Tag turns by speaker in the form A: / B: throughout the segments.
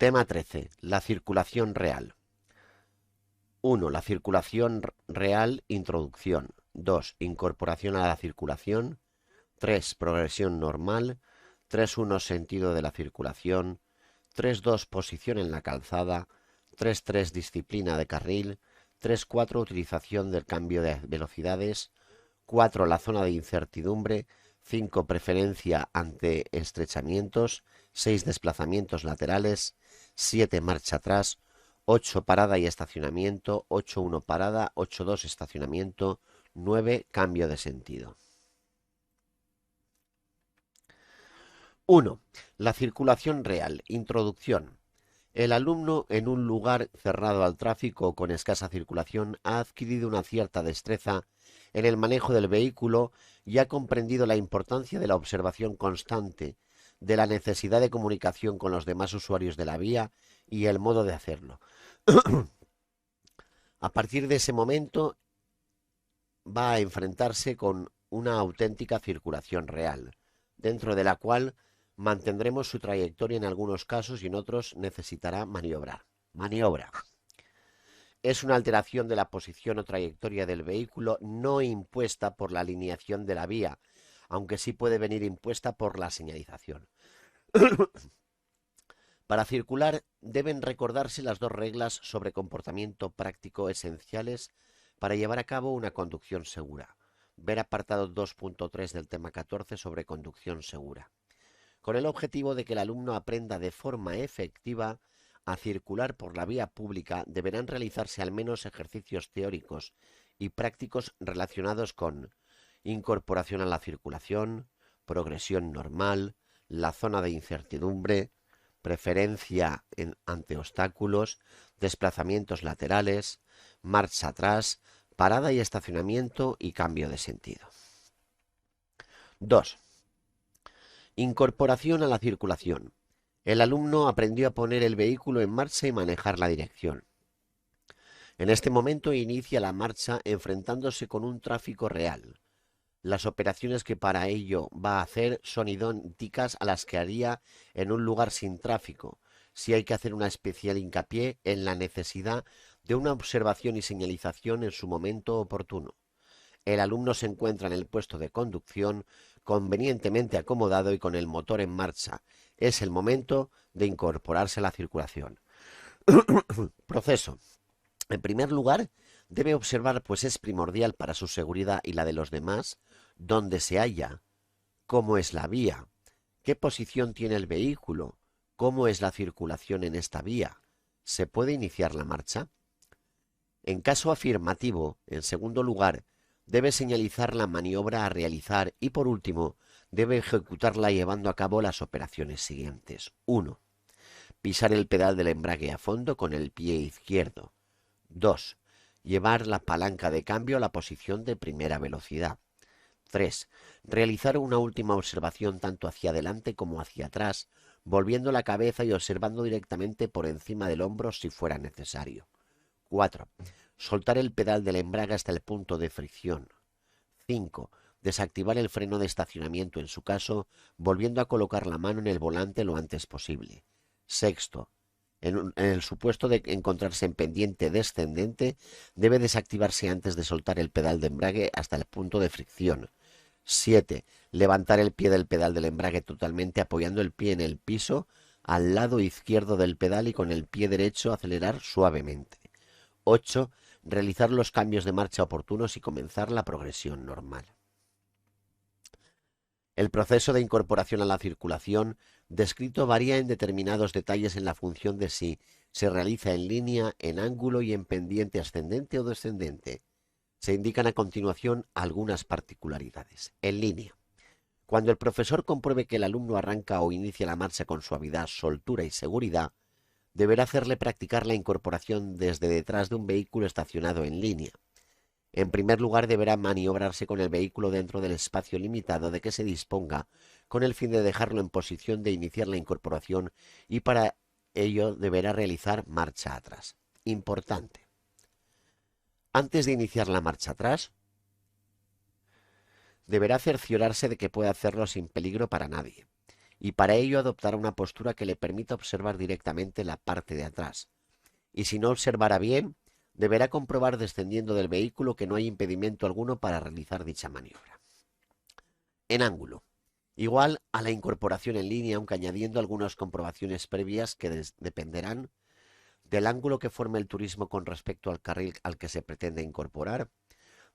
A: Tema 13. La circulación real. 1. La circulación real, introducción. 2. Incorporación a la circulación. 3. Progresión normal. 3.1. Sentido de la circulación. 3.2. Posición en la calzada. 3.3. Disciplina de carril. 3.4. Utilización del cambio de velocidades. 4. La zona de incertidumbre. 5. Preferencia ante estrechamientos. 6. Desplazamientos laterales. 7. Marcha atrás. 8. Parada y estacionamiento. 8.1. Parada. 8.2. Estacionamiento. 9. Cambio de sentido. 1. La circulación real. Introducción. El alumno, en un lugar cerrado al tráfico o con escasa circulación, ha adquirido una cierta destreza en el manejo del vehículo y ha comprendido la importancia de la observación constante, de la necesidad de comunicación con los demás usuarios de la vía y el modo de hacerlo. A partir de ese momento va a enfrentarse con una auténtica circulación real, dentro de la cual mantendremos su trayectoria en algunos casos y en otros necesitará maniobrar. Maniobra. Es una alteración de la posición o trayectoria del vehículo no impuesta por la alineación de la vía, aunque sí puede venir impuesta por la señalización. Para circular deben recordarse las dos reglas sobre comportamiento práctico esenciales para llevar a cabo una conducción segura. Ver apartado 2.3 del tema 14 sobre conducción segura. Con el objetivo de que el alumno aprenda de forma efectiva a circular por la vía pública, deberán realizarse al menos ejercicios teóricos y prácticos relacionados con incorporación a la circulación, progresión normal, la zona de incertidumbre, preferencia ante obstáculos, desplazamientos laterales, marcha atrás, parada y estacionamiento y cambio de sentido. 2. Incorporación a la circulación. El alumno aprendió a poner el vehículo en marcha y manejar la dirección. En este momento inicia la marcha enfrentándose con un tráfico real. Las operaciones que para ello va a hacer son idénticas a las que haría en un lugar sin tráfico. Si hay que hacer una especial hincapié en la necesidad de una observación y señalización en su momento oportuno. El alumno se encuentra en el puesto de conducción convenientemente acomodado y con el motor en marcha. Es el momento de incorporarse a la circulación. Proceso. En primer lugar, debe observar, pues es primordial para su seguridad y la de los demás, dónde se halla, cómo es la vía, qué posición tiene el vehículo, cómo es la circulación en esta vía. ¿Se puede iniciar la marcha? En caso afirmativo, en segundo lugar, debe señalizar la maniobra a realizar y, por último, debe ejecutarla llevando a cabo las operaciones siguientes. 1. Pisar el pedal del embrague a fondo con el pie izquierdo. 2. Llevar la palanca de cambio a la posición de primera velocidad. 3. Realizar una última observación tanto hacia adelante como hacia atrás, volviendo la cabeza y observando directamente por encima del hombro si fuera necesario. 4. Soltar el pedal del embrague hasta el punto de fricción. 5. Desactivar el freno de estacionamiento en su caso, volviendo a colocar la mano en el volante lo antes posible. 6. En el supuesto de encontrarse en pendiente descendente, debe desactivarse antes de soltar el pedal de embrague hasta el punto de fricción. 7. Levantar el pie del pedal del embrague totalmente apoyando el pie en el piso al lado izquierdo del pedal y con el pie derecho acelerar suavemente. 8. Realizar los cambios de marcha oportunos y comenzar la progresión normal. El proceso de incorporación a la circulación descrito varía en determinados detalles en la función de si se realiza en línea, en ángulo y en pendiente ascendente o descendente. Se indican a continuación algunas particularidades. En línea. Cuando el profesor compruebe que el alumno arranca o inicia la marcha con suavidad, soltura y seguridad, deberá hacerle practicar la incorporación desde detrás de un vehículo estacionado en línea. En primer lugar, deberá maniobrarse con el vehículo dentro del espacio limitado de que se disponga, con el fin de dejarlo en posición de iniciar la incorporación y para ello deberá realizar marcha atrás. Importante. Antes de iniciar la marcha atrás, deberá cerciorarse de que puede hacerlo sin peligro para nadie y para ello adoptará una postura que le permita observar directamente la parte de atrás. Y si no observara bien, deberá comprobar descendiendo del vehículo que no hay impedimento alguno para realizar dicha maniobra. En ángulo. Igual a la incorporación en línea, aunque añadiendo algunas comprobaciones previas que dependerán del ángulo que forme el turismo con respecto al carril al que se pretende incorporar,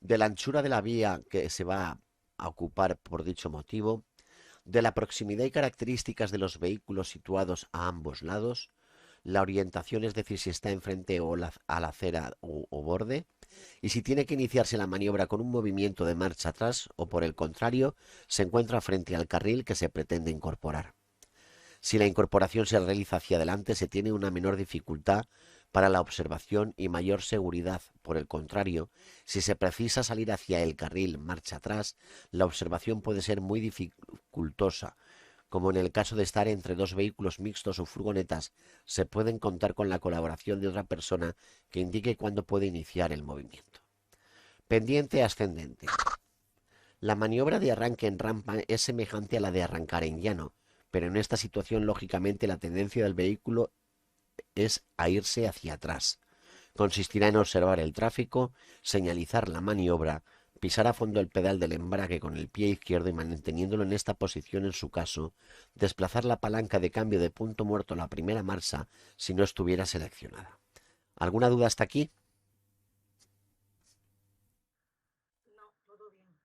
A: de la anchura de la vía que se va a ocupar por dicho motivo, de la proximidad y características de los vehículos situados a ambos lados, la orientación, es decir, si está enfrente o a la acera o borde, y si tiene que iniciarse la maniobra con un movimiento de marcha atrás o por el contrario, se encuentra frente al carril que se pretende incorporar. Si la incorporación se realiza hacia adelante, se tiene una menor dificultad para la observación y mayor seguridad. Por el contrario, si se precisa salir hacia el carril marcha atrás, la observación puede ser muy dificultosa, como en el caso de estar entre dos vehículos mixtos o furgonetas. Se pueden contar con la colaboración de otra persona que indique cuándo puede iniciar el movimiento. Pendiente ascendente. La maniobra de arranque en rampa es semejante a la de arrancar en llano, pero en esta situación, lógicamente, la tendencia del vehículo es a irse hacia atrás. Consistirá en observar el tráfico, señalizar la maniobra, pisar a fondo el pedal del embrague con el pie izquierdo y manteniéndolo en esta posición en su caso, desplazar la palanca de cambio de punto muerto a la primera marcha si no estuviera seleccionada. ¿Alguna duda hasta aquí?
B: No, todo bien.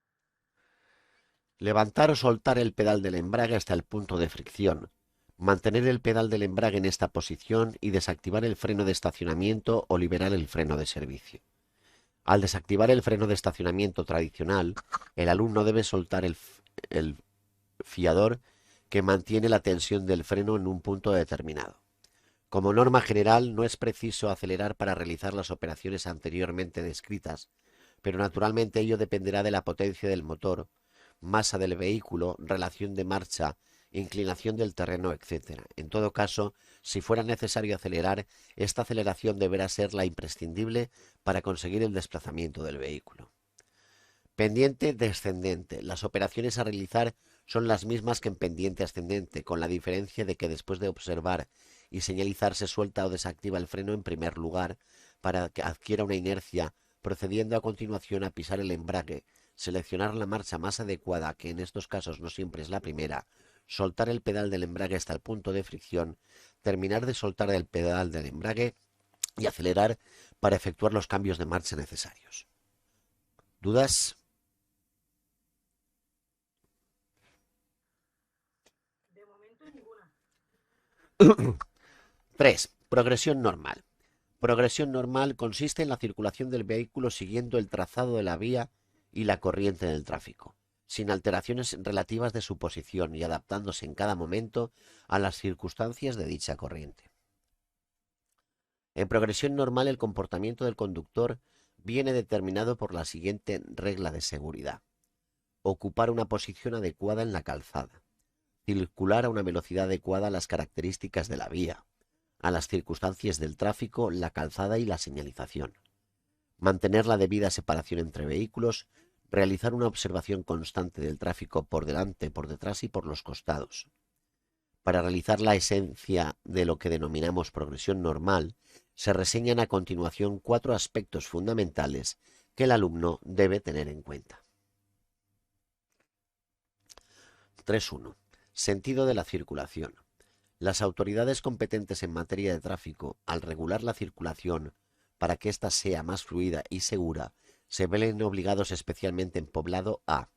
A: Levantar o soltar el pedal del embrague hasta el punto de fricción. Mantener el pedal del embrague en esta posición y desactivar el freno de estacionamiento o liberar el freno de servicio. Al desactivar el freno de estacionamiento tradicional, el alumno debe soltar el fiador que mantiene la tensión del freno en un punto determinado. Como norma general, no es preciso acelerar para realizar las operaciones anteriormente descritas, pero naturalmente ello dependerá de la potencia del motor, masa del vehículo, relación de marcha, inclinación del terreno, etc. En todo caso, si fuera necesario acelerar, esta aceleración deberá ser la imprescindible para conseguir el desplazamiento del vehículo. Pendiente descendente. Las operaciones a realizar son las mismas que en pendiente ascendente, con la diferencia de que después de observar y señalizar se suelta o desactiva el freno en primer lugar para que adquiera una inercia, procediendo a continuación a pisar el embrague, seleccionar la marcha más adecuada, que en estos casos no siempre es la primera, soltar el pedal del embrague hasta el punto de fricción, terminar de soltar el pedal del embrague y acelerar para efectuar los cambios de marcha necesarios. ¿Dudas?
B: De momento ninguna.
A: 3. Progresión normal. Progresión normal consiste en la circulación del vehículo siguiendo el trazado de la vía y la corriente del tráfico, sin alteraciones relativas de su posición y adaptándose en cada momento a las circunstancias de dicha corriente. En progresión normal, el comportamiento del conductor viene determinado por la siguiente regla de seguridad: ocupar una posición adecuada en la calzada, circular a una velocidad adecuada a las características de la vía, a las circunstancias del tráfico, la calzada y la señalización, mantener la debida separación entre vehículos, realizar una observación constante del tráfico por delante, por detrás y por los costados. Para realizar la esencia de lo que denominamos progresión normal, se reseñan a continuación 4 aspectos fundamentales que el alumno debe tener en cuenta. 3.1. Sentido de la circulación. Las autoridades competentes en materia de tráfico, al regular la circulación para que ésta sea más fluida y segura, se ven obligados, especialmente en poblado, a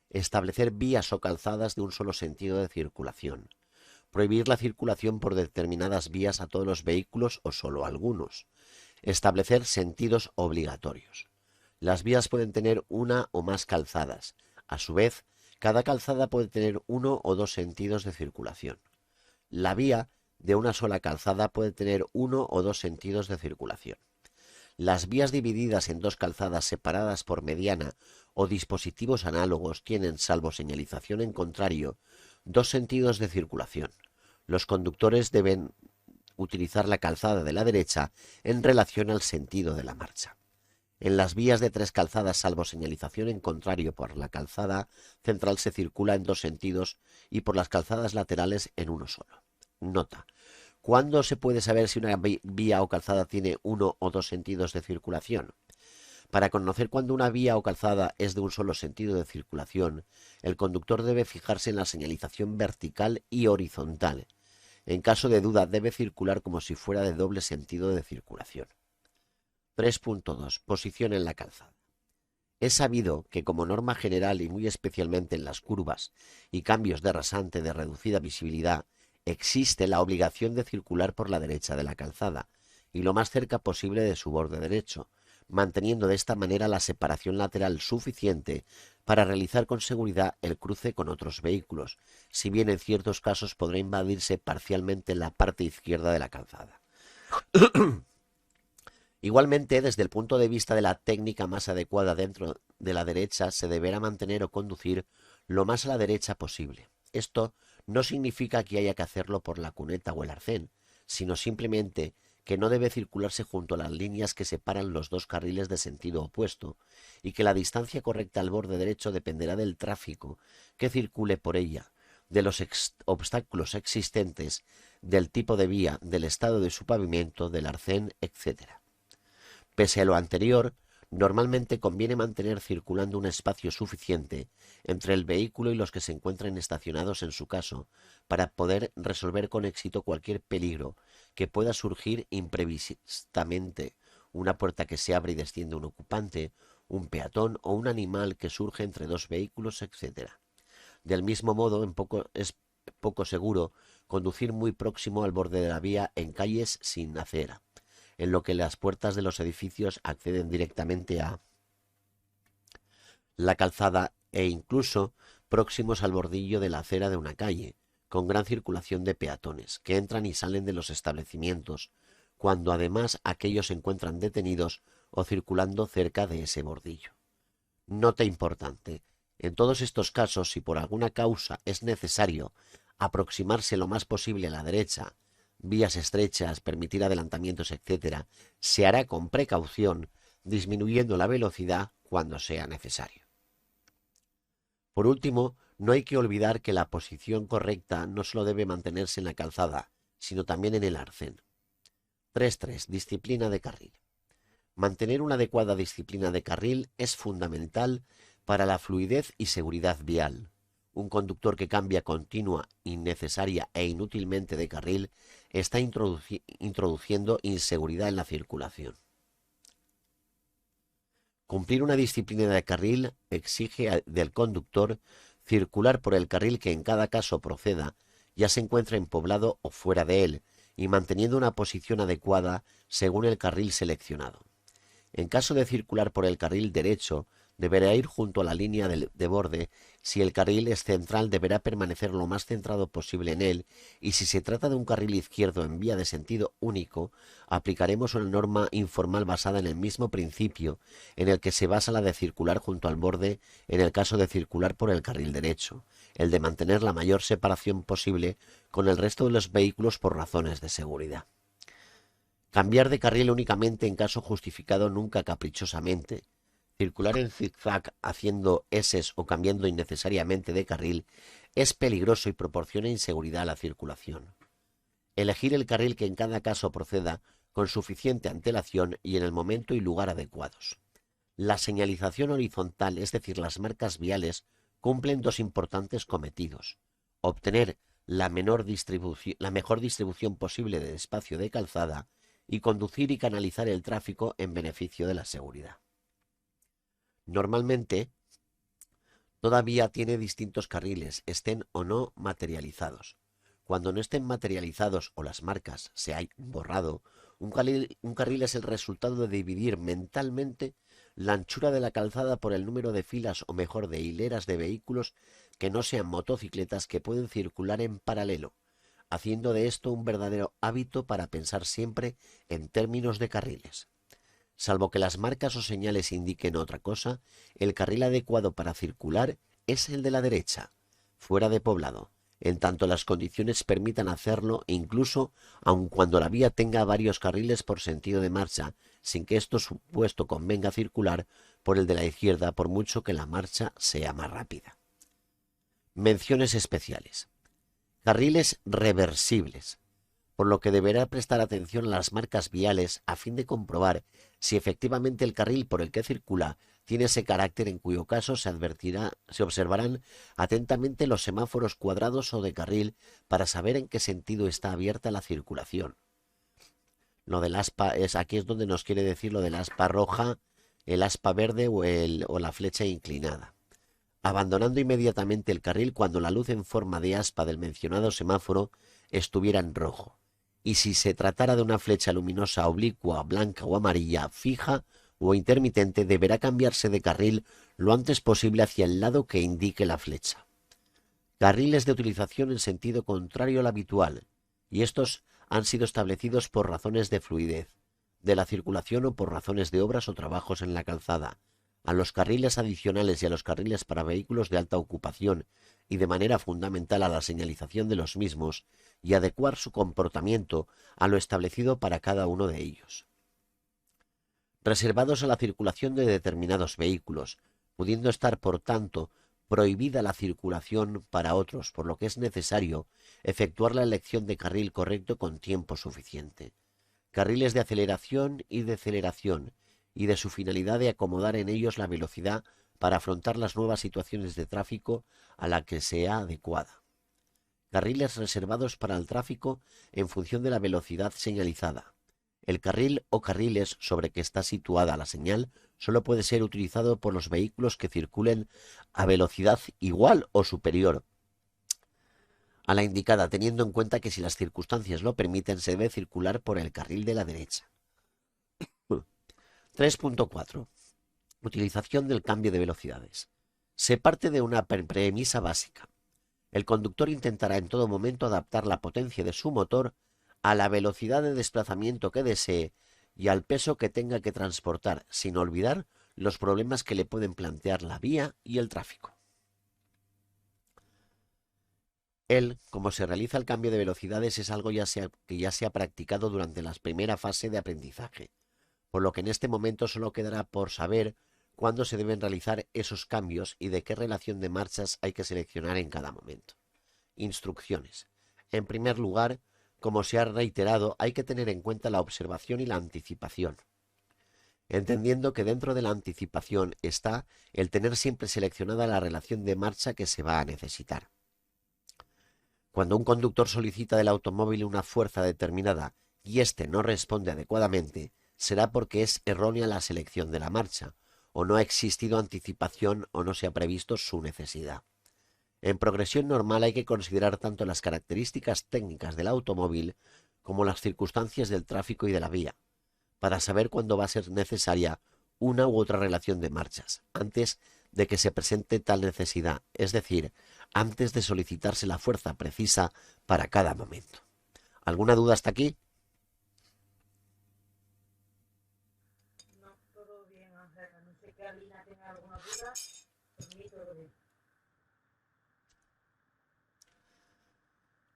A: establecer vías o calzadas de un solo sentido de circulación, prohibir la circulación por determinadas vías a todos los vehículos o solo a algunos, establecer sentidos obligatorios. Las vías pueden tener una o más calzadas. A su vez, cada calzada puede tener uno o dos sentidos de circulación. La vía de una sola calzada puede tener uno o dos sentidos de circulación. Las vías divididas en dos calzadas separadas por mediana o dispositivos análogos tienen, salvo señalización en contrario, dos sentidos de circulación. Los conductores deben utilizar la calzada de la derecha en relación al sentido de la marcha. En las vías de tres calzadas, salvo señalización en contrario, por la calzada central se circula en dos sentidos y por las calzadas laterales en uno solo. Nota. ¿Cuándo se puede saber si una vía o calzada tiene uno o dos sentidos de circulación? Para conocer cuándo una vía o calzada es de un solo sentido de circulación, el conductor debe fijarse en la señalización vertical y horizontal. En caso de duda, debe circular como si fuera de doble sentido de circulación. 3.2. Posición en la calzada. Es sabido que como norma general y muy especialmente en las curvas y cambios de rasante de reducida visibilidad, existe la obligación de circular por la derecha de la calzada y lo más cerca posible de su borde derecho, manteniendo de esta manera la separación lateral suficiente para realizar con seguridad el cruce con otros vehículos, si bien en ciertos casos podrá invadirse parcialmente la parte izquierda de la calzada. Igualmente, desde el punto de vista de la técnica más adecuada dentro de la derecha, se deberá mantener o conducir lo más a la derecha posible. Esto no significa que haya que hacerlo por la cuneta o el arcén, sino simplemente que no debe circularse junto a las líneas que separan los dos carriles de sentido opuesto, y que la distancia correcta al borde derecho dependerá del tráfico que circule por ella, de los obstáculos existentes, del tipo de vía, del estado de su pavimento, del arcén, etc. Pese a lo anterior, normalmente conviene mantener circulando un espacio suficiente entre el vehículo y los que se encuentren estacionados en su caso, para poder resolver con éxito cualquier peligro que pueda surgir imprevistamente, una puerta que se abre y desciende un ocupante, un peatón o un animal que surge entre dos vehículos, etc. Del mismo modo, es poco seguro conducir muy próximo al borde de la vía en calles sin acera, en lo que las puertas de los edificios acceden directamente a la calzada e incluso próximos al bordillo de la acera de una calle, con gran circulación de peatones, que entran y salen de los establecimientos, cuando además aquellos se encuentran detenidos o circulando cerca de ese bordillo. Nota importante. En todos estos casos, si por alguna causa es necesario aproximarse lo más posible a la derecha, vías estrechas, permitir adelantamientos, etc., se hará con precaución, disminuyendo la velocidad cuando sea necesario. Por último, no hay que olvidar que la posición correcta no solo debe mantenerse en la calzada, sino también en el arcén. 3.3. Disciplina de carril. Mantener una adecuada disciplina de carril es fundamental para la fluidez y seguridad vial. Un conductor que cambia continua, innecesaria e inútilmente de carril está introduciendo inseguridad en la circulación. Cumplir una disciplina de carril exige del conductor circular por el carril que en cada caso proceda, ya se encuentre en poblado o fuera de él, y manteniendo una posición adecuada según el carril seleccionado. En caso de circular por el carril derecho, deberá ir junto a la línea de borde. Si el carril es central, deberá permanecer lo más centrado posible en él, y si se trata de un carril izquierdo en vía de sentido único, aplicaremos una norma informal basada en el mismo principio en el que se basa la de circular junto al borde en el caso de circular por el carril derecho, el de mantener la mayor separación posible con el resto de los vehículos por razones de seguridad. Cambiar de carril únicamente en caso justificado, nunca caprichosamente. Circular en zigzag haciendo eses o cambiando innecesariamente de carril es peligroso y proporciona inseguridad a la circulación. Elegir el carril que en cada caso proceda con suficiente antelación y en el momento y lugar adecuados. La señalización horizontal, es decir, las marcas viales, cumplen dos importantes cometidos: obtener la mejor distribución posible del espacio de calzada y conducir y canalizar el tráfico en beneficio de la seguridad. Normalmente, todavía tiene distintos carriles, estén o no materializados. Cuando no estén materializados o las marcas se hayan borrado, un carril es el resultado de dividir mentalmente la anchura de la calzada por el número de filas o mejor de hileras de vehículos que no sean motocicletas que pueden circular en paralelo, haciendo de esto un verdadero hábito para pensar siempre en términos de carriles. Salvo que las marcas o señales indiquen otra cosa, el carril adecuado para circular es el de la derecha, fuera de poblado, en tanto las condiciones permitan hacerlo, e incluso aun cuando la vía tenga varios carriles por sentido de marcha, sin que esto supuesto convenga circular por el de la izquierda, por mucho que la marcha sea más rápida. Menciones especiales. Carriles reversibles, por lo que deberá prestar atención a las marcas viales a fin de comprobar si efectivamente el carril por el que circula tiene ese carácter, en cuyo caso se observarán atentamente los semáforos cuadrados o de carril para saber en qué sentido está abierta la circulación. Lo del aspa aquí es donde nos quiere decir lo del aspa roja, el aspa verde o la flecha inclinada. Abandonando inmediatamente el carril cuando la luz en forma de aspa del mencionado semáforo estuviera en rojo, y si se tratara de una flecha luminosa oblicua, blanca o amarilla, fija o intermitente, deberá cambiarse de carril lo antes posible hacia el lado que indique la flecha. Carriles de utilización en sentido contrario al habitual, y estos han sido establecidos por razones de fluidez de la circulación o por razones de obras o trabajos en la calzada, a los carriles adicionales y a los carriles para vehículos de alta ocupación, y de manera fundamental a la señalización de los mismos, y adecuar su comportamiento a lo establecido para cada uno de ellos. Reservados a la circulación de determinados vehículos, pudiendo estar, por tanto, prohibida la circulación para otros, por lo que es necesario efectuar la elección de carril correcto con tiempo suficiente. Carriles de aceleración y deceleración, y de su finalidad de acomodar en ellos la velocidad para afrontar las nuevas situaciones de tráfico a la que sea adecuada. Carriles reservados para el tráfico en función de la velocidad señalizada. El carril o carriles sobre que está situada la señal solo puede ser utilizado por los vehículos que circulen a velocidad igual o superior a la indicada, teniendo en cuenta que si las circunstancias lo permiten se debe circular por el carril de la derecha. 3.4. Utilización del cambio de velocidades. Se parte de una premisa básica. El conductor intentará en todo momento adaptar la potencia de su motor a la velocidad de desplazamiento que desee y al peso que tenga que transportar, sin olvidar los problemas que le pueden plantear la vía y el tráfico. Como se realiza el cambio de velocidades, es algo que ya se ha practicado durante la primera fase de aprendizaje, por lo que en este momento solo quedará por saber cuándo se deben realizar esos cambios y de qué relación de marchas hay que seleccionar en cada momento. Instrucciones. En primer lugar, como se ha reiterado, hay que tener en cuenta la observación y la anticipación, entendiendo que dentro de la anticipación está el tener siempre seleccionada la relación de marcha que se va a necesitar. Cuando un conductor solicita del automóvil una fuerza determinada y éste no responde adecuadamente, será porque es errónea la selección de la marcha, o no ha existido anticipación o no se ha previsto su necesidad. En progresión normal hay que considerar tanto las características técnicas del automóvil como las circunstancias del tráfico y de la vía, para saber cuándo va a ser necesaria una u otra relación de marchas, antes de que se presente tal necesidad, es decir, antes de solicitarse la fuerza precisa para cada momento. ¿Alguna duda hasta aquí?
B: No, todo bien, Ángel. No sé que Alina tenga alguna duda. Por mí todo bien.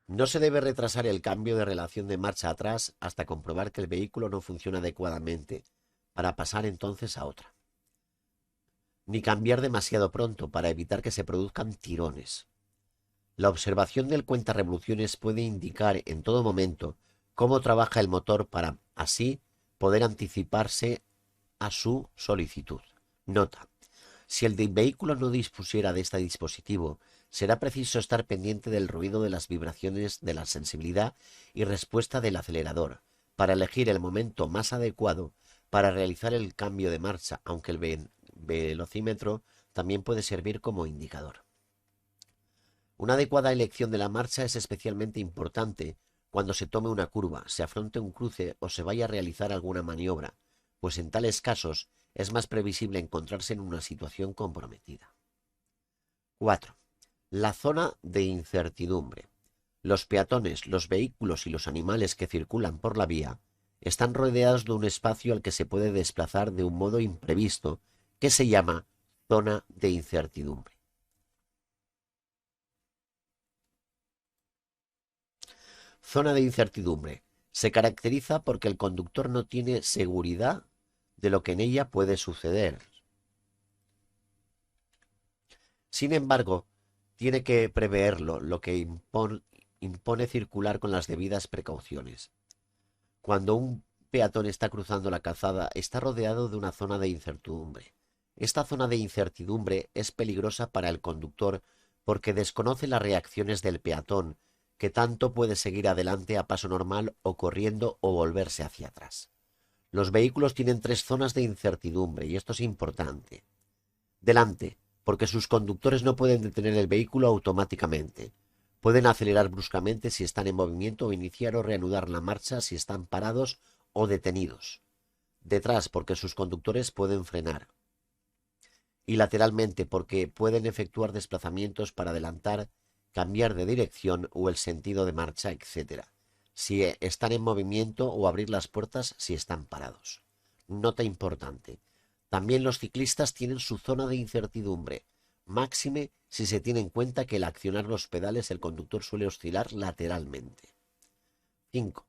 A: No se debe retrasar el cambio de relación de marcha atrás hasta comprobar que el vehículo no funciona adecuadamente, para pasar entonces a otra. Ni cambiar demasiado pronto para evitar que se produzcan tirones. La observación del cuentarevoluciones puede indicar en todo momento cómo trabaja el motor para así poder anticiparse a su solicitud. Nota: si el vehículo no dispusiera de este dispositivo, será preciso estar pendiente del ruido de las vibraciones de la sensibilidad y respuesta del acelerador, para elegir el momento más adecuado para realizar el cambio de marcha, aunque el velocímetro también puede servir como indicador. Una adecuada elección de la marcha es especialmente importante cuando se tome una curva, se afronte un cruce o se vaya a realizar alguna maniobra, pues en tales casos es más previsible encontrarse en una situación comprometida. 4. La zona de incertidumbre. Los peatones, los vehículos y los animales que circulan por la vía están rodeados de un espacio al que se puede desplazar de un modo imprevisto, que se llama zona de incertidumbre. Zona de incertidumbre. Se caracteriza porque el conductor no tiene seguridad de lo que en ella puede suceder. Sin embargo, tiene que preverlo, lo que impone circular con las debidas precauciones. Cuando un peatón está cruzando la calzada, está rodeado de una zona de incertidumbre. Esta zona de incertidumbre es peligrosa para el conductor porque desconoce las reacciones del peatón, que tanto puede seguir adelante a paso normal o corriendo o volverse hacia atrás. Los vehículos tienen tres zonas de incertidumbre y esto es importante. Delante, porque sus conductores no pueden detener el vehículo automáticamente. Pueden acelerar bruscamente si están en movimiento o iniciar o reanudar la marcha si están parados o detenidos. Detrás, porque sus conductores pueden frenar. Y lateralmente, porque pueden efectuar desplazamientos para adelantar, cambiar de dirección o el sentido de marcha, etc. Si están en movimiento o abrir las puertas si están parados. Nota importante. También los ciclistas tienen su zona de incertidumbre, máxime si se tiene en cuenta que al accionar los pedales el conductor suele oscilar lateralmente. 5.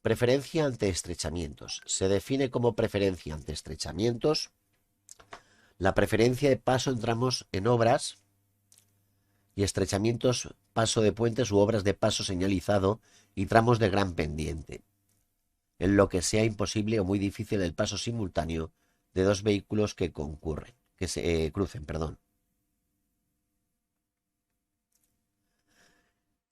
A: Preferencia ante estrechamientos. Se define como preferencia ante estrechamientos la preferencia de paso en tramos en obras y estrechamientos, paso de puentes u obras de paso señalizado y tramos de gran pendiente, en lo que sea imposible o muy difícil el paso simultáneo de dos vehículos que crucen.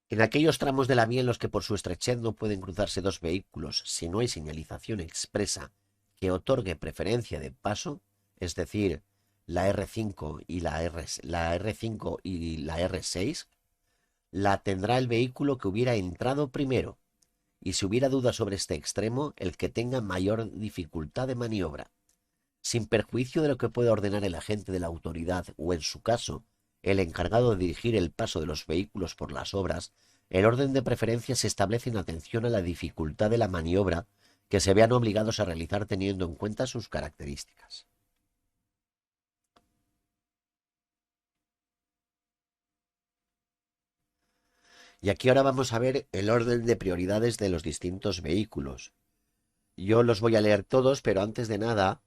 A: En aquellos tramos de la vía en los que por su estrechez no pueden cruzarse dos vehículos si no hay señalización expresa que otorgue preferencia de paso, es decir, la R5 y la R5 y la R6, la tendrá el vehículo que hubiera entrado primero, y si hubiera duda sobre este extremo, el que tenga mayor dificultad de maniobra. Sin perjuicio de lo que pueda ordenar el agente de la autoridad o, en su caso, el encargado de dirigir el paso de los vehículos por las obras, el orden de preferencia se establece en atención a la dificultad de la maniobra que se vean obligados a realizar teniendo en cuenta sus características. Y aquí ahora vamos a ver el orden de prioridades de los distintos vehículos. Yo los voy a leer todos, pero antes de nada,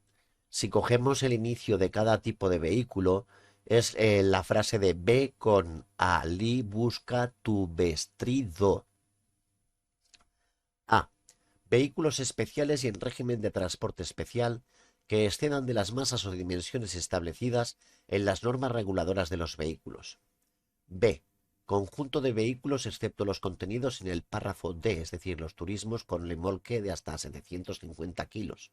A: si cogemos el inicio de cada tipo de vehículo, es la frase de ve con Ali busca tu vestido. A. Vehículos especiales y en régimen de transporte especial que excedan de las masas o dimensiones establecidas en las normas reguladoras de los vehículos. B. Conjunto de vehículos excepto los contenidos en el párrafo D, es decir, los turismos con remolque de hasta 750 kilos.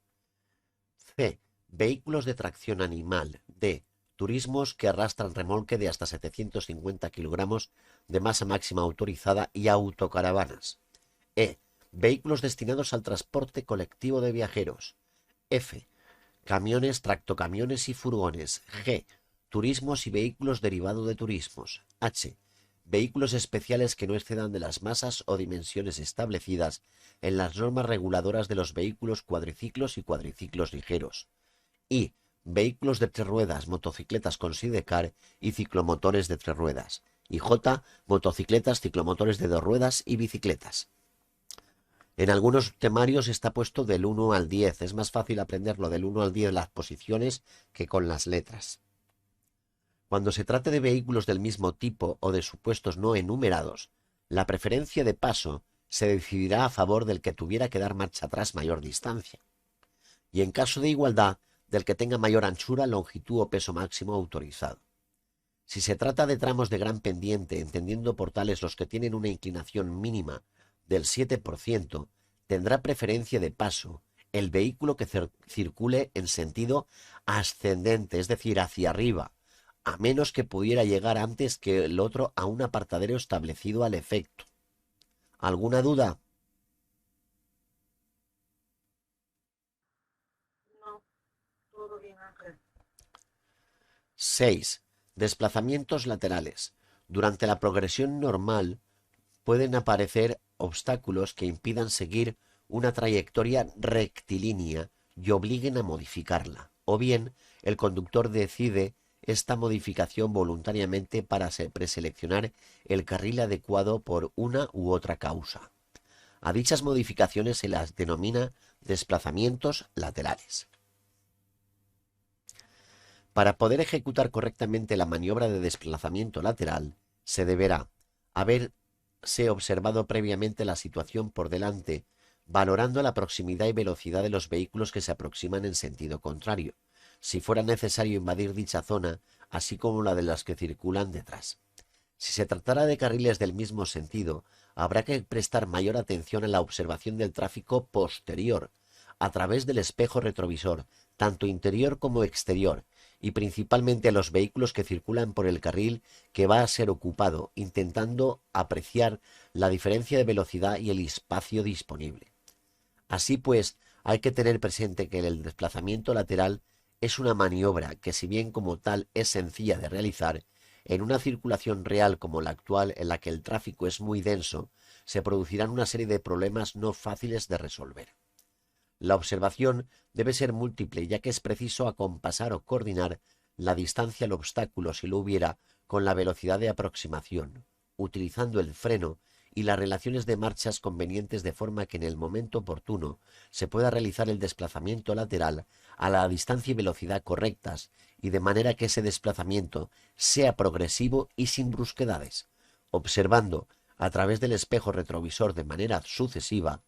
A: C. Vehículos de tracción animal. D. Turismos que arrastran remolque de hasta 750 kilogramos de masa máxima autorizada y autocaravanas. E. Vehículos destinados al transporte colectivo de viajeros. F. Camiones, tractocamiones y furgones. G. Turismos y vehículos derivados de turismos. H. Vehículos especiales que no excedan de las masas o dimensiones establecidas en las normas reguladoras de los vehículos cuadriciclos y cuadriciclos ligeros. I. Vehículos de tres ruedas, motocicletas con sidecar y ciclomotores de tres ruedas. Y J. Motocicletas, ciclomotores de dos ruedas y bicicletas. En algunos temarios está puesto del 1 al 10. Es más fácil aprenderlo del 1 al 10 las posiciones que con las letras. Cuando se trate de vehículos del mismo tipo o de supuestos no enumerados, la preferencia de paso se decidirá a favor del que tuviera que dar marcha atrás mayor distancia, y en caso de igualdad, del que tenga mayor anchura, longitud o peso máximo autorizado. Si se trata de tramos de gran pendiente, entendiendo por tales los que tienen una inclinación mínima del 7%, tendrá preferencia de paso el vehículo que circule en sentido ascendente, es decir, hacia arriba, a menos que pudiera llegar antes que el otro a un apartadero establecido al efecto. ¿Alguna duda?
B: No, todo bien, Ángel.
A: 6. Desplazamientos laterales. Durante la progresión normal pueden aparecer obstáculos que impidan seguir una trayectoria rectilínea y obliguen a modificarla. O bien, el conductor decide esta modificación voluntariamente para preseleccionar el carril adecuado por una u otra causa. A dichas modificaciones se las denomina desplazamientos laterales. Para poder ejecutar correctamente la maniobra de desplazamiento lateral, se deberá haberse observado previamente la situación por delante, valorando la proximidad y velocidad de los vehículos que se aproximan en sentido contrario, si fuera necesario invadir dicha zona, así como la de las que circulan detrás. Si se tratara de carriles del mismo sentido, habrá que prestar mayor atención a la observación del tráfico posterior, a través del espejo retrovisor, tanto interior como exterior, y principalmente a los vehículos que circulan por el carril que va a ser ocupado, intentando apreciar la diferencia de velocidad y el espacio disponible. Así pues, hay que tener presente que el desplazamiento lateral es una maniobra que, si bien como tal es sencilla de realizar, en una circulación real como la actual, en la que el tráfico es muy denso, se producirán una serie de problemas no fáciles de resolver. La observación debe ser múltiple, ya que es preciso acompasar o coordinar la distancia al obstáculo, si lo hubiera, con la velocidad de aproximación, utilizando el freno y las relaciones de marchas convenientes, de forma que en el momento oportuno se pueda realizar el desplazamiento lateral a la distancia y velocidad correctas, y de manera que ese desplazamiento sea progresivo y sin brusquedades, observando a través del espejo retrovisor de manera sucesiva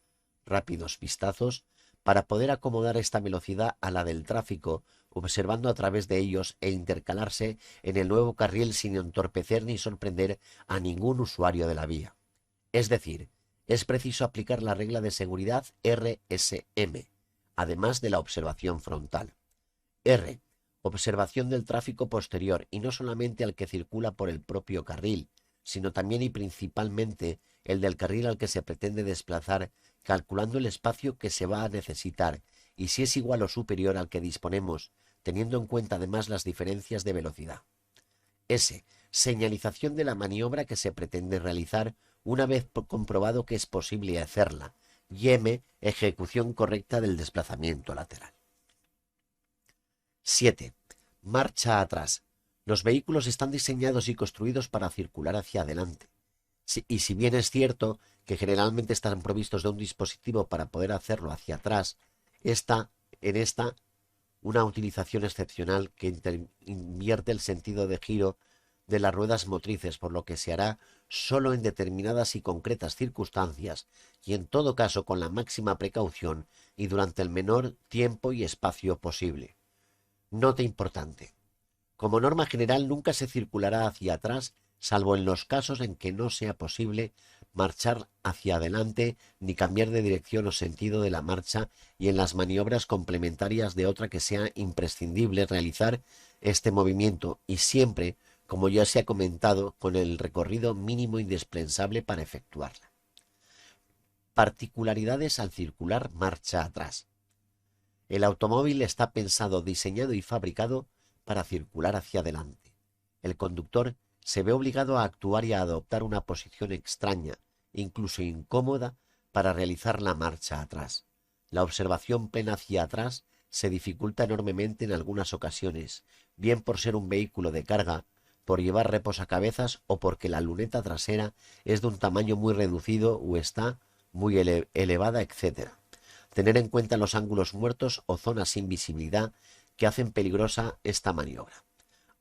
A: rápidos vistazos para poder acomodar esta velocidad a la del tráfico, observando a través de ellos e intercalarse en el nuevo carril sin entorpecer ni sorprender a ningún usuario de la vía. Es decir, es preciso aplicar la regla de seguridad RSM, además de la observación frontal. R. Observación del tráfico posterior, y no solamente al que circula por el propio carril, sino también y principalmente el del carril al que se pretende desplazar, calculando el espacio que se va a necesitar y si es igual o superior al que disponemos, teniendo en cuenta además las diferencias de velocidad. S. Señalización de la maniobra que se pretende realizar una vez comprobado que es posible hacerla. Y M. Ejecución correcta del desplazamiento lateral. 7. Marcha atrás. Los vehículos están diseñados y construidos para circular hacia adelante. Y si bien es cierto que generalmente están provistos de un dispositivo para poder hacerlo hacia atrás, en esta una utilización excepcional que invierte el sentido de giro de las ruedas motrices, por lo que se hará solo en determinadas y concretas circunstancias, y en todo caso con la máxima precaución y durante el menor tiempo y espacio posible. Nota importante: como norma general nunca se circulará hacia atrás, salvo en los casos en que no sea posible marchar hacia adelante ni cambiar de dirección o sentido de la marcha, y en las maniobras complementarias de otra que sea imprescindible realizar este movimiento, y siempre, como ya se ha comentado, con el recorrido mínimo indispensable para efectuarla. Particularidades al circular marcha atrás. El automóvil está pensado, diseñado y fabricado para circular hacia adelante. El conductor se ve obligado a actuar y a adoptar una posición extraña, incluso incómoda, para realizar la marcha atrás. La observación plena hacia atrás se dificulta enormemente en algunas ocasiones, bien por ser un vehículo de carga, por llevar reposacabezas o porque la luneta trasera es de un tamaño muy reducido o está muy elevada, etc. Tener en cuenta los ángulos muertos o zonas sin visibilidad que hacen peligrosa esta maniobra.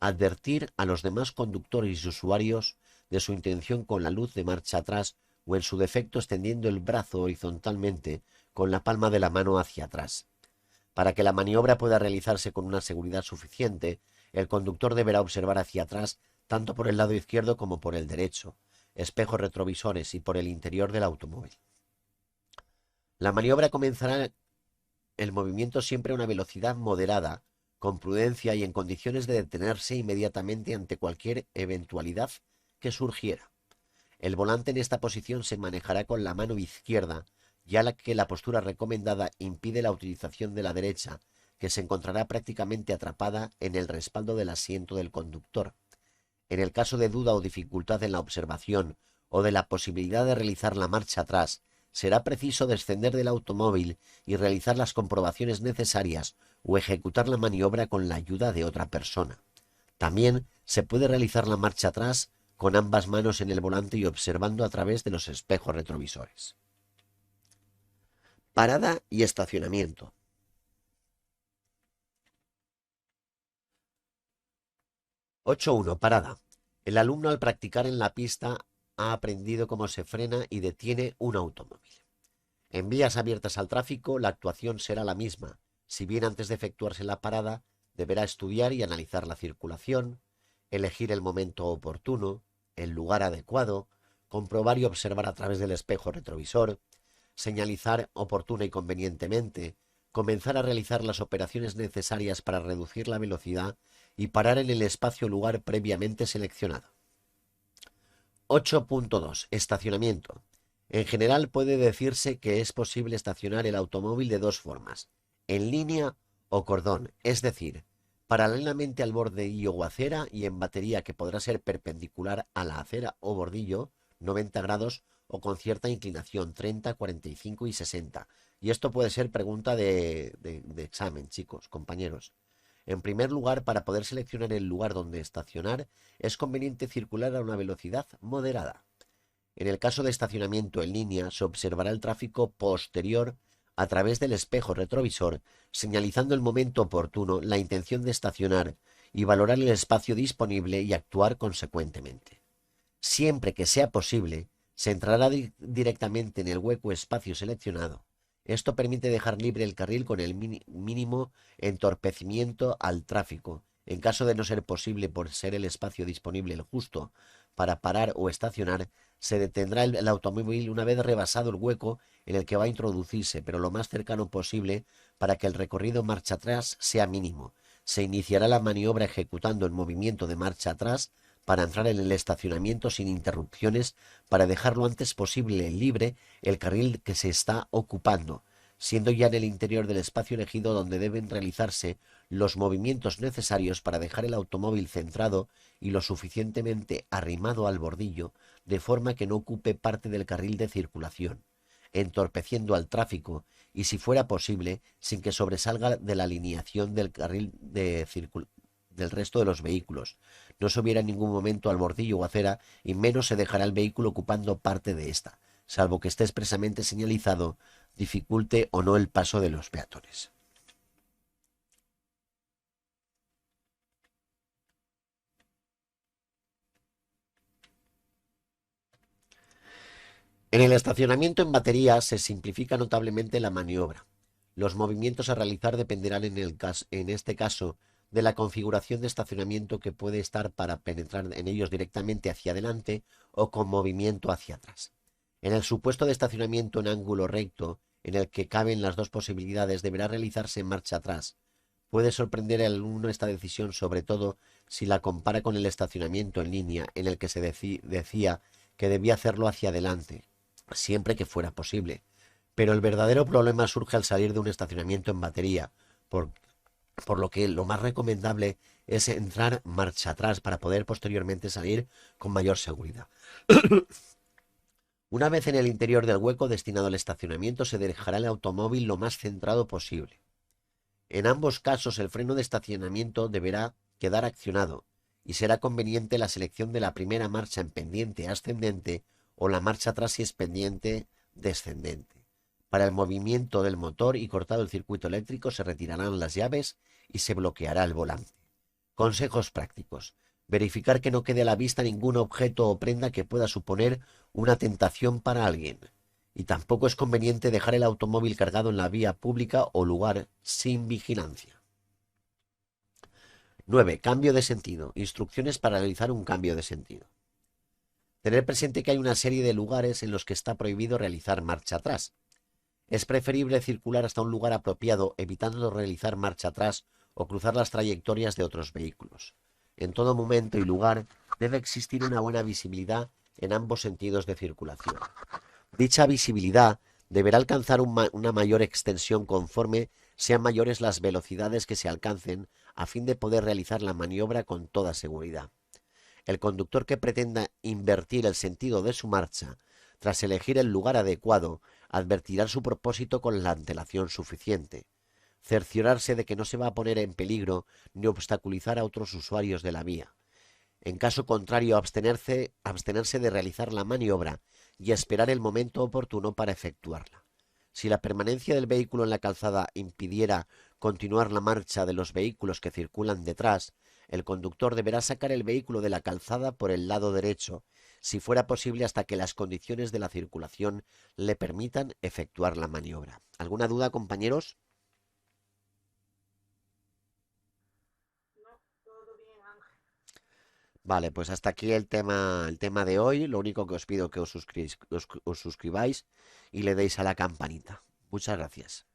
A: Advertir a los demás conductores y usuarios de su intención con la luz de marcha atrás, o en su defecto extendiendo el brazo horizontalmente con la palma de la mano hacia atrás. Para que la maniobra pueda realizarse con una seguridad suficiente, el conductor deberá observar hacia atrás tanto por el lado izquierdo como por el derecho, espejos retrovisores y por el interior del automóvil. La maniobra comenzará el movimiento siempre a una velocidad moderada, con prudencia y en condiciones de detenerse inmediatamente ante cualquier eventualidad que surgiera. El volante en esta posición se manejará con la mano izquierda, ya que la postura recomendada impide la utilización de la derecha, que se encontrará prácticamente atrapada en el respaldo del asiento del conductor. En el caso de duda o dificultad en la observación o de la posibilidad de realizar la marcha atrás, será preciso descender del automóvil y realizar las comprobaciones necesarias o ejecutar la maniobra con la ayuda de otra persona. También se puede realizar la marcha atrás con ambas manos en el volante y observando a través de los espejos retrovisores. Parada y estacionamiento. 8.1. Parada. El alumno al practicar en la pista ha aprendido cómo se frena y detiene un automóvil. En vías abiertas al tráfico, la actuación será la misma, si bien antes de efectuarse la parada, deberá estudiar y analizar la circulación, elegir el momento oportuno, el lugar adecuado, comprobar y observar a través del espejo retrovisor, señalizar oportuna y convenientemente, comenzar a realizar las operaciones necesarias para reducir la velocidad y parar en el espacio o lugar previamente seleccionado. 8.2. Estacionamiento. En general puede decirse que es posible estacionar el automóvil de dos formas, en línea o cordón, es decir, paralelamente al bordillo o acera y en batería que podrá ser perpendicular a la acera o bordillo, 90 grados o con cierta inclinación, 30, 45 y 60. Y esto puede ser pregunta de examen, chicos, compañeros. En primer lugar, para poder seleccionar el lugar donde estacionar, es conveniente circular a una velocidad moderada. En el caso de estacionamiento en línea, se observará el tráfico posterior a través del espejo retrovisor, señalizando el momento oportuno, la intención de estacionar y valorar el espacio disponible y actuar consecuentemente. Siempre que sea posible, se entrará directamente en el hueco espacio seleccionado. Esto permite dejar libre el carril con el mínimo entorpecimiento al tráfico. En caso de no ser posible por ser el espacio disponible el justo para parar o estacionar, se detendrá el automóvil una vez rebasado el hueco en el que va a introducirse, pero lo más cercano posible para que el recorrido marcha atrás sea mínimo. Se iniciará la maniobra ejecutando el movimiento de marcha atrás para entrar en el estacionamiento sin interrupciones para dejar lo antes posible libre el carril que se está ocupando, siendo ya en el interior del espacio elegido donde deben realizarse los movimientos necesarios para dejar el automóvil centrado y lo suficientemente arrimado al bordillo, de forma que no ocupe parte del carril de circulación, entorpeciendo al tráfico y, si fuera posible, sin que sobresalga de la alineación del carril de del resto de los vehículos. No se hubiera en ningún momento al bordillo o acera y menos se dejará el vehículo ocupando parte de esta, salvo que esté expresamente señalizado, dificulte o no el paso de los peatones. En el estacionamiento en batería se simplifica notablemente la maniobra. Los movimientos a realizar dependerán en este caso de la configuración de estacionamiento que puede estar para penetrar en ellos directamente hacia adelante o con movimiento hacia atrás. En el supuesto de estacionamiento en ángulo recto, en el que caben las dos posibilidades, deberá realizarse en marcha atrás. Puede sorprender al alumno esta decisión, sobre todo si la compara con el estacionamiento en línea, en el que se decía que debía hacerlo hacia adelante, siempre que fuera posible. Pero el verdadero problema surge al salir de un estacionamiento en batería, por lo que lo más recomendable es entrar marcha atrás para poder posteriormente salir con mayor seguridad. Una vez en el interior del hueco destinado al estacionamiento, se dejará el automóvil lo más centrado posible. En ambos casos, el freno de estacionamiento deberá quedar accionado y será conveniente la selección de la primera marcha en pendiente ascendente o la marcha atrás si es pendiente descendente. Para el movimiento del motor y cortado el circuito eléctrico, se retirarán las llaves y se bloqueará el volante. Consejos prácticos. Verificar que no quede a la vista ningún objeto o prenda que pueda suponer una tentación para alguien. Y tampoco es conveniente dejar el automóvil cargado en la vía pública o lugar sin vigilancia. 9. Cambio de sentido. Instrucciones para realizar un cambio de sentido. Tener presente que hay una serie de lugares en los que está prohibido realizar marcha atrás. Es preferible circular hasta un lugar apropiado, evitando realizar marcha atrás o cruzar las trayectorias de otros vehículos. En todo momento y lugar debe existir una buena visibilidad en ambos sentidos de circulación. Dicha visibilidad deberá alcanzar una mayor extensión conforme sean mayores las velocidades que se alcancen a fin de poder realizar la maniobra con toda seguridad. El conductor que pretenda invertir el sentido de su marcha tras elegir el lugar adecuado advertirá su propósito con la antelación suficiente. Cerciorarse de que no se va a poner en peligro ni obstaculizar a otros usuarios de la vía. En caso contrario, abstenerse de realizar la maniobra y esperar el momento oportuno para efectuarla. Si la permanencia del vehículo en la calzada impidiera continuar la marcha de los vehículos que circulan detrás, el conductor deberá sacar el vehículo de la calzada por el lado derecho, si fuera posible hasta que las condiciones de la circulación le permitan efectuar la maniobra. ¿Alguna duda, compañeros?
B: No, todo bien, Ángel.
A: Vale, pues hasta aquí el tema de hoy. Lo único que os pido que os suscribáis y le deis a la campanita. Muchas gracias.